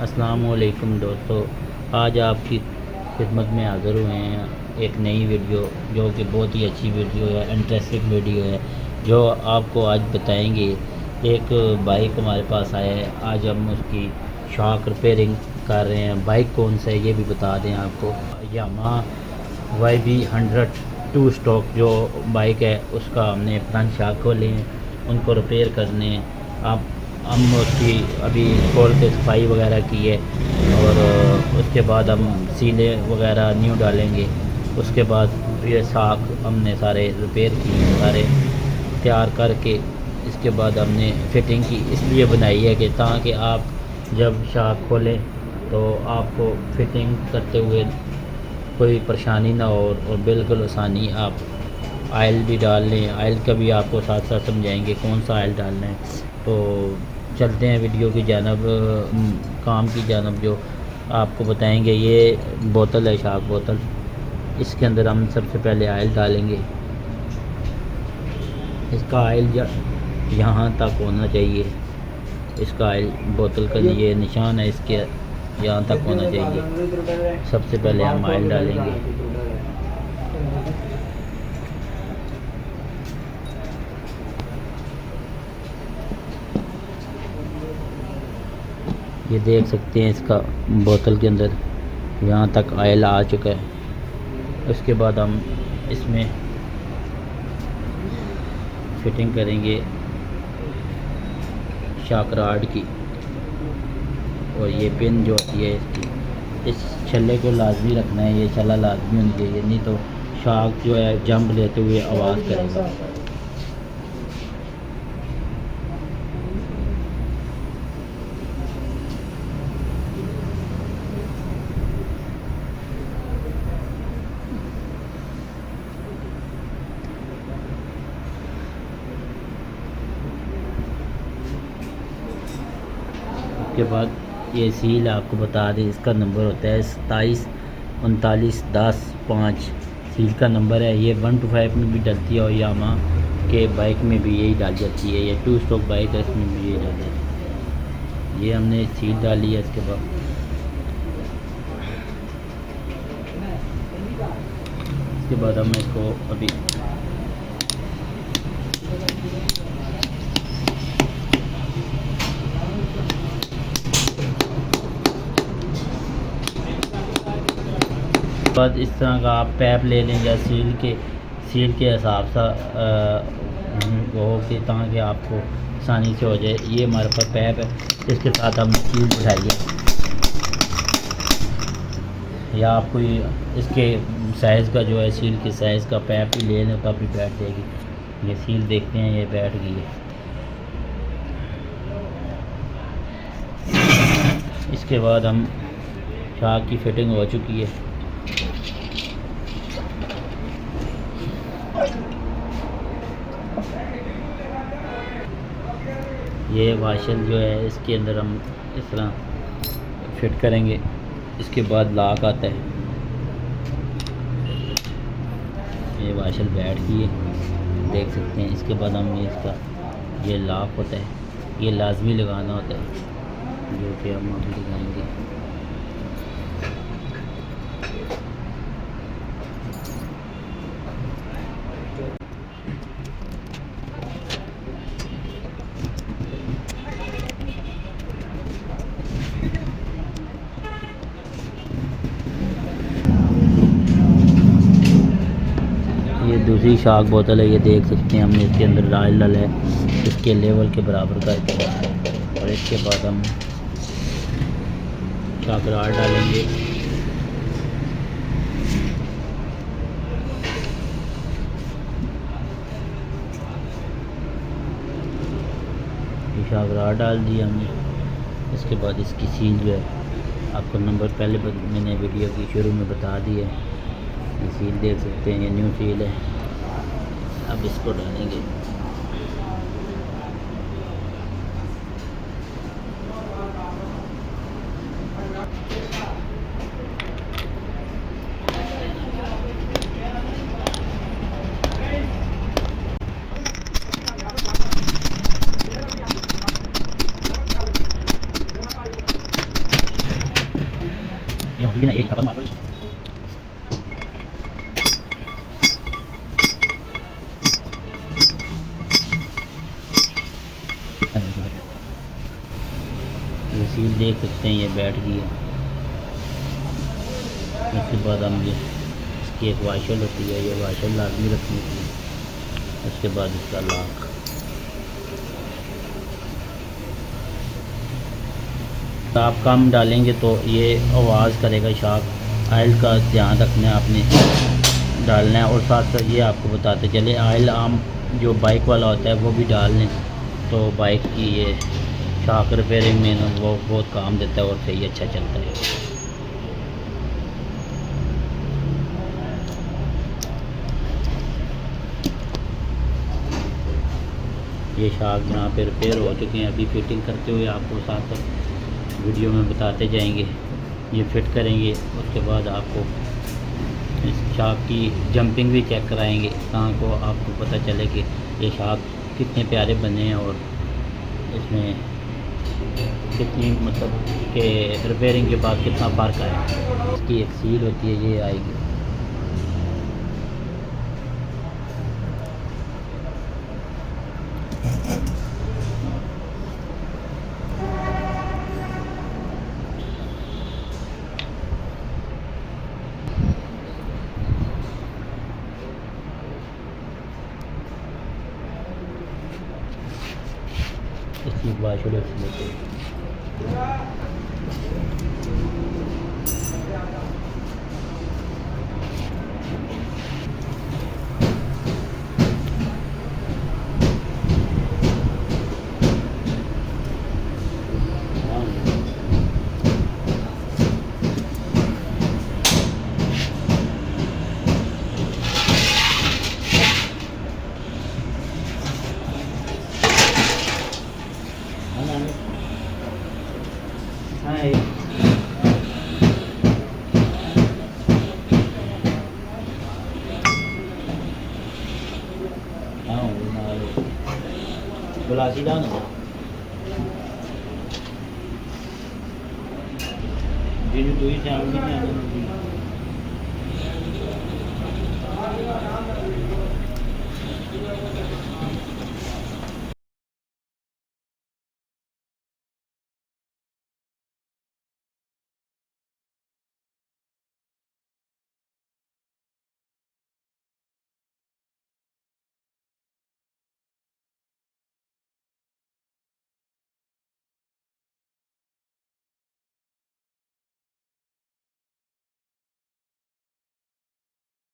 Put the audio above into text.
अस्सलाम वालेकुम दोस्तों, आज आपकी खिदमत में हाज़िर हुए हैं एक नई वीडियो जो कि बहुत ही अच्छी वीडियो है, इंटरेस्टिंग वीडियो है जो आपको आज बताएंगे। एक बाइक हमारे पास आया है, आज हम उसकी शॉक रिपेयरिंग कर रहे हैं। बाइक कौन सा है ये भी बता दें आपको। यामाहा YB100 टू स्टॉक जो बाइक है उसका हमने फ्रंट शॉक खोले हैं, उनको रिपेयर करने हैं। आप हम उसकी अभी खोल के सफाई वगैरह की है और उसके बाद हम सीले वगैरह न्यू डालेंगे। उसके बाद ये शाख हमने सारे रिपेयर किए, सारे तैयार करके इसके बाद हमने फिटिंग की इसलिए बनाई है कि ताकि आप जब शाख खोलें तो आपको फिटिंग करते हुए कोई परेशानी ना हो और बिल्कुल आसानी। आप ऑयल भी डाल लें, ऑयल का भी आपको साथ साथ समझाएंगे कौन सा ऑयल डालना है। तो चलते हैं वीडियो की जानब, काम की जानब जो आपको बताएंगे। ये बोतल है, शाक बोतल। इसके अंदर हम सबसे पहले ऑयल डालेंगे। इसका ऑयल यहाँ तक होना चाहिए, इसका ऑयल बोतल का ये निशान है, इसके यहाँ तक होना चाहिए। सबसे पहले हम ऑयल डालेंगे। ये देख सकते हैं इसका बोतल के अंदर यहाँ तक ऑयल आ चुका है। उसके बाद हम इसमें फिटिंग करेंगे शॉक रॉड की। और ये पिन जो होती है इसकी, इस छल्ले को लाजमी रखना है, ये छल्ला लाजमी होनी चाहिए, नहीं तो शॉक जो है जंप लेते हुए आवाज़ करेगा। उसके बाद ये सील आपको बता दें, इसका नंबर होता है 27 39 10 5। सील का नंबर है। ये 1 to 5 में भी डलती है और यामाहा के बाइक में भी यही डाल जाती है। ये टू स्टॉक बाइक है, इसमें भी यही डाल जाती है। ये हमने सील डाली है। इसके बाद हम इसको अभी बाद इस तरह का आप पैप ले लें या सील के हिसाब से वो हो कि ताकि आपको आसानी से हो जाए। ये हमारे पास पैप है, इसके साथ हम सील बिठाइए या आप कोई इसके साइज़ का जो है सील के साइज़ का पैप ही ले लें तब भी बैठ जाएगी। ये सील देखते हैं, ये बैठ गई है। इसके बाद हम शाक की फिटिंग हो चुकी है। ये वाशल जो है इसके अंदर हम इस तरह फिट करेंगे। इसके बाद लॉक आता है, ये वाशल बैठ गई है, देख सकते हैं। इसके बाद हम इसका ये लॉक होता है, ये लाजमी लगाना होता है, जो कि हम अभी लगाएंगे। ये दूसरी शाक बोतल है, ये देख सकते हैं। हमने इसके अंदर ऑयल डाला है इसके लेवल के बराबर करके, और इसके बाद हम शाक रॉड डालेंगे। ये शाक रॉड डाल दिया हमने। इसके बाद इसकी सील जो है आपको नंबर पहले मैंने वीडियो की शुरू में बता दिया है। ये सील देख सकते हैं, ये न्यू सील है। अब इसको डालेंगे। ये ना एक खत्म ये सील देख सकते हैं, ये बैठ गई है। उसके बाद हम ये इसकी एक वाशल होती है, ये वाशल लाजमी रखनी चाहिए। उसके बाद इसका लॉक, आप कम डालेंगे तो ये आवाज़ करेगा शार्क। ऑयल का ध्यान रखना है आपने डालना है। और साथ साथ ये आपको बताते चले, ऑयल आम जो बाइक वाला होता है वो भी डाल लें तो बाइक की ये शार्क रिपेयरिंग में ना वो बहुत काम देता है और सही अच्छा चलता है। ये शार्क यहाँ पे रिपेयर हो चुके हैं। अभी फिटिंग करते हुए आपको साथ साथ वीडियो में बताते जाएंगे। ये फिट करेंगे, उसके बाद आपको इस शार्क की जंपिंग भी चेक कराएंगे, कहाँ को आपको पता चले कि ये शार्क कितने प्यारे बने हैं और इसमें कितनी मतलब कि रिपेयरिंग के बाद कितना फ़र्क आया। इसकी एक सील होती है, ये आएगी। इसकी वाशल होती है। Hai. Tahu, malu. Bola sidang tu. Dia tu yang ni ada.